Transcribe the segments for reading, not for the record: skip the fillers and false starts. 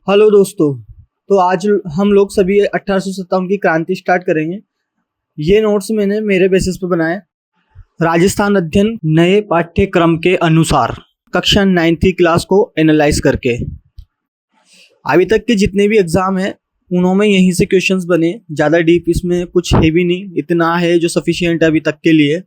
Hello दोस्तों। तो आज हम लोग सभी 1857 की क्रांति स्टार्ट करेंगे। ये नोट्स मैंने मेरे बेसिस पे बनाए। राजस्थान अध्ययन नए पाठ्यक्रम के अनुसार कक्षा 9th क्लास को एनालाइज करके अभी तक के जितने भी एग्जाम हैं उन्होंने यहीं से क्वेश्चंस बने। ज़्यादा डीप इसमें कुछ है भी नहीं, इतना है जो सफिशिएंट है अभी तक के लिए।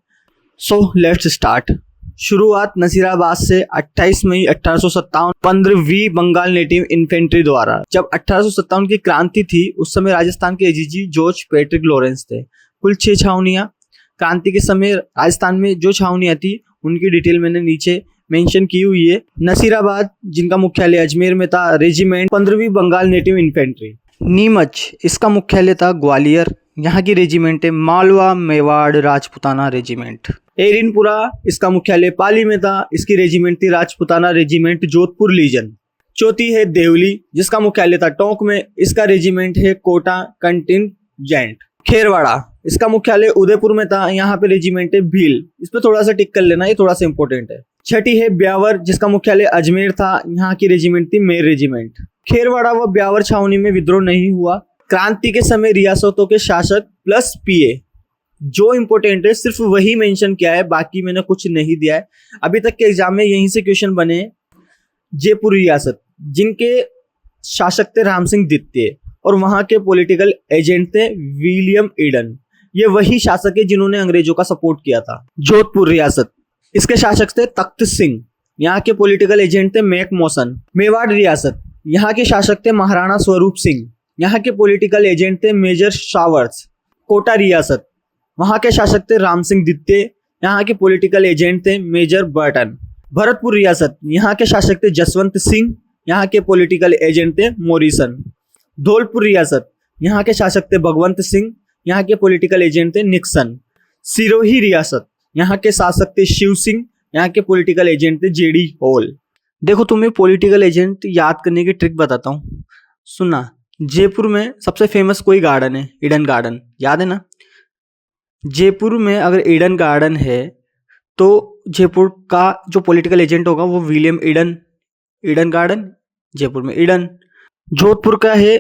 So let's start. शुरुआत नसीराबाद से 28 मई 1857 15वीं बंगाल नेटिव इन्फेंट्री द्वारा। जब 1857 की क्रांति थी उस समय राजस्थान के एजीजी जॉर्ज पैट्रिक लॉरेंस थे। कुल 6 छावनियां क्रांति के समय राजस्थान में जो छावनियां थी उनकी डिटेल मैंने नीचे मेंशन की हुई है। नसीराबाद जिनका मुख्यालय अजमेर में था, रेजिमेंट 15वीं बंगाल नेटिव इन्फेंट्री। नीमच इसका मुख्यालय था ग्वालियर, यहाँ की रेजिमेंट है मालवा मेवाड़ राजपुताना रेजिमेंट। एरिनपुरा इसका मुख्यालय पाली में था, इसकी रेजिमेंट थी राजपुताना रेजिमेंट जोधपुर लीजन। चौथी है देवली जिसका मुख्यालय था टोंक में, इसका रेजिमेंट है कोटा कंटिनजेंट। खेरवाड़ा इसका मुख्यालय उदयपुर में था, यहाँ पे रेजिमेंट है भील। इस पे थोड़ा सा टिक कर लेना, ये थोड़ा सा इंपॉर्टेंट है। छठी है ब्यावर जिसका मुख्यालय अजमेर था, यहाँ की रेजिमेंट थी मेर रेजिमेंट। खेरवाड़ा व ब्यावर छावनी में विद्रोह नहीं हुआ। क्रांति के समय रियासतों के शासक प्लस पीए, जो इंपॉर्टेंट है सिर्फ वही मेंशन किया है, बाकी मैंने कुछ नहीं दिया है। अभी तक के एग्जाम में यहीं से क्वेश्चन बने। जयपुर रियासत जिनके शासक थे राम सिंह द्वितीय और वहां के पॉलिटिकल एजेंट थे विलियम ईडन। ये वही शासक है जिन्होंने अंग्रेजों का सपोर्ट किया था। जोधपुर रियासत इसके शासक थे तख्त सिंह, यहाँ के पॉलिटिकल एजेंट थे मैक मौसन। मेवाड़ रियासत यहाँ के शासक थे महाराणा स्वरूप सिंह, यहाँ के पॉलिटिकल एजेंट थे मेजर शावर्स। कोटा रियासत वहाँ के शासक थे राम सिंह द्वितीय, यहाँ के पॉलिटिकल एजेंट थे मेजर बर्टन। भरतपुर रियासत यहाँ के शासक थे जसवंत सिंह, यहाँ के पॉलिटिकल एजेंट थे मोरिसन। धौलपुर रियासत यहाँ के शासक थे भगवंत सिंह, यहाँ के पॉलिटिकल एजेंट थे निक्सन। सिरोही रियासत यहाँ के शासक थे शिव सिंह, यहाँ के पॉलिटिकल एजेंट थे जेडी होल। देखो तुम्हें पॉलिटिकल एजेंट याद करने की ट्रिक बताता हूँ, सुना। जयपुर में सबसे फेमस कोई गार्डन है, ईडन गार्डन, याद है ना। जयपुर में अगर ईडन गार्डन है तो जयपुर का जो पॉलिटिकल एजेंट होगा वो William Eden. Eden garden Jaipur में ईडन। जोधपुर का है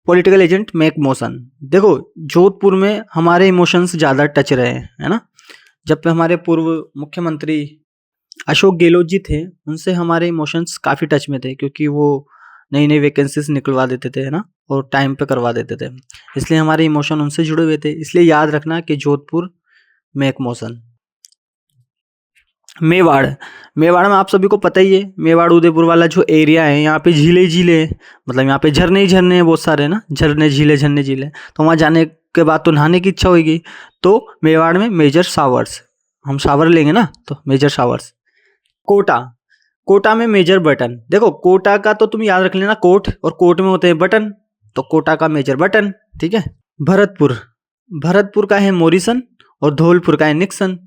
पॉलिटिकल एजेंट मैक मौसन। देखो जोधपुर में हमारे इमोशंस ज़्यादा टच रहे हैं, है ना। जब हमारे पूर्व मुख्यमंत्री अशोक गहलोत जी थे उनसे हमारे इमोशंस काफ़ी टच में थे, क्योंकि वो नई नई वैकेंसीज निकलवा देते थे, है ना, और टाइम पे करवा देते थे, इसलिए हमारे इमोशन उनसे जुड़े हुए थे। इसलिए याद रखना कि जोधपुर मैक मौसन। मेवाड़ में आप सभी को पता ही है, मेवाड़ उदयपुर वाला जो एरिया है यहाँ पे झीले झीले, मतलब यहाँ पे झरने ही झरने हैं बहुत सारे, ना, झरने झीले। तो वहाँ जाने के बाद तो नहाने की इच्छा होगी, तो मेवाड़ में मेजर शावर्स, हम शावर लेंगे ना, तो मेजर शावर्स। कोटा में मेजर बटन। देखो कोटा का तो तुम याद रख लेना, कोट, और कोट में होते हैं बटन, तो कोटा का मेजर बटन, ठीक है। भरतपुर का है मोरिसन और धौलपुर का है निक्सन,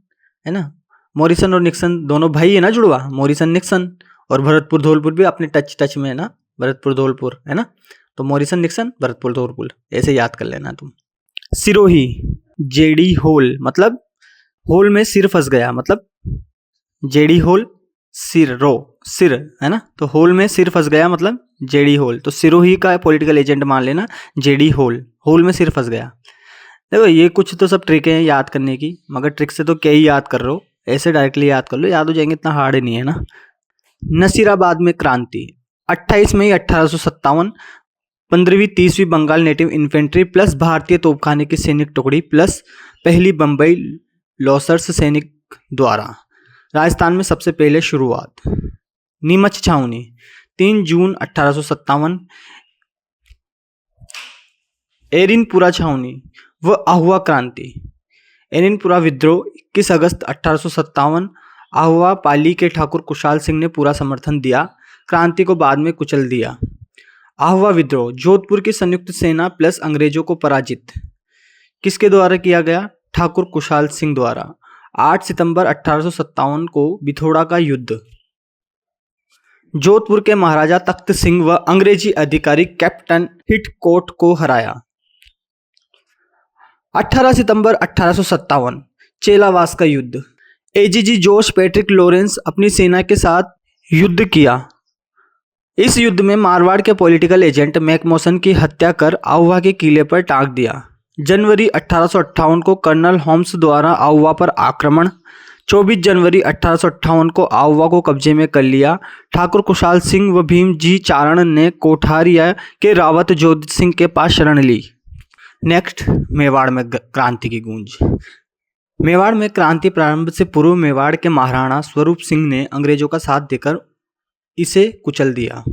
है ना। मोरिसन और निक्सन दोनों भाई है ना, जुड़वा, मोरिसन निक्सन। और भरतपुर धौलपुर भी अपने टच में है ना, भरतपुर धौलपुर, है ना। तो मोरिसन निक्सन भरतपुर धौलपुर ऐसे याद कर लेना तुम। सिरोही जेडी होल, मतलब होल में सिर फंस गया, मतलब जेडी होल सिर, है ना। तो होल में सिर फंस गया मतलब जेडी होल। तो सिरोही का पॉलिटिकल एजेंट मान लेना जेडी होल में सिर फंस गया। देखो ये कुछ तो सब ट्रिक है याद करने की, मगर ट्रिक से तो क्या ही याद कर रहे हो, ऐसे डायरेक्टली याद कर लो, याद हो जाएंगे, इतना हार्ड नहीं है ना। नसीराबाद में क्रांति 28 मई 1857 15वीं 30वीं बंगाल नेटिव इन्फेंट्री प्लस भारतीय तोपखाने की सैनिक टुकड़ी प्लस पहली बंबई लॉसर्स सैनिक द्वारा राजस्थान में सबसे पहले शुरुआत। नीमच छावनी 3 जून 1857। एरिनपुरा छावनी व आहुआ क्रांति। एरिनपुरा विद्रोह 21 अगस्त 1857। आहुआ पाली के ठाकुर कुशाल सिंह ने पूरा समर्थन दिया, क्रांति को बाद में कुचल दिया। आहुआ विद्रोह जोधपुर की संयुक्त सेना प्लस अंग्रेजों को पराजित किसके द्वारा किया गया, ठाकुर कुशाल सिंह द्वारा। 8 सितंबर 1857 को बिथोड़ा का युद्ध। जोधपुर के महाराजा तख्त सिंह व अंग्रेजी अधिकारी कैप्टन हिटकोट को हराया। 18 सितंबर 1857 चेलावास का युद्ध। एजीजी जॉर्ज पैट्रिक लॉरेंस अपनी सेना के साथ युद्ध किया। इस युद्ध में मारवाड़ के पॉलिटिकल एजेंट मैकमोसन की हत्या कर आउवा के किले पर टांग दिया। जनवरी 1858 को कर्नल होम्स द्वारा आउवा पर आक्रमण। 24 जनवरी 1858 को आउवा को कब्जे में कर लिया। ठाकुर खुशहाल सिंह व भीम जी चारण ने कोठारिया के रावत जोध सिंह के पास शरण ली। नेक्स्ट, मेवाड़ में क्रांति की गूंज। मेवाड़ में क्रांति प्रारंभ से पूर्व मेवाड़ के महाराणा स्वरूप सिंह ने अंग्रेजों का साथ देकर इसे कुचल दिया।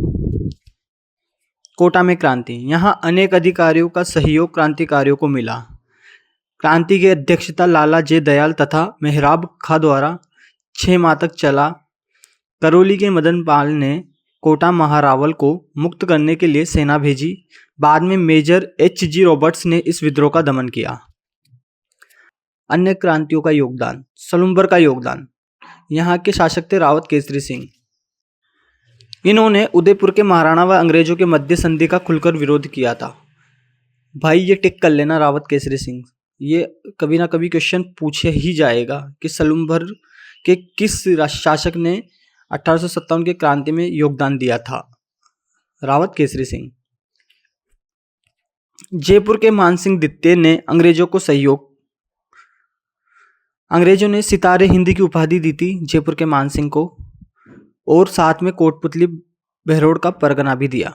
कोटा में क्रांति। यहाँ अनेक अधिकारियों का सहयोग क्रांतिकारियों को मिला। क्रांति की अध्यक्षता लाला जे दयाल तथा मेहराब खां द्वारा 6 माह तक चला। करौली के मदन पाल ने कोटा महारावल को मुक्त करने के लिए सेना भेजी। बाद में मेजर H.G. रॉबर्ट्स ने इस विद्रोह का दमन किया। अन्य क्रांतियों का योगदान। सलुम्बर का योगदान। यहाँ के शासक थे रावत केसरी सिंह। इन्होंने उदयपुर के महाराणा व अंग्रेजों के मध्य संधि का खुलकर विरोध किया था। भाई ये टिक कर लेना, रावत केसरी सिंह। ये कभी ना कभी क्वेश्चन पूछे ही जाएगा कि सलुम्बर के किस शासक ने 1857 की क्रांति में योगदान दिया था। रावत केसरी सिंह। जयपुर के मानसिंह द्वितीय ने अंग्रेजों को सहयोग। अंग्रेजों ने सितारे हिंद की उपाधि दी थी जयपुर के मानसिंह को, और साथ में कोटपुतली बहरोड का परगना भी दिया।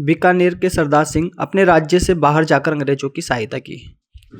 बीकानेर के सरदार सिंह अपने राज्य से बाहर जाकर अंग्रेजों की सहायता की।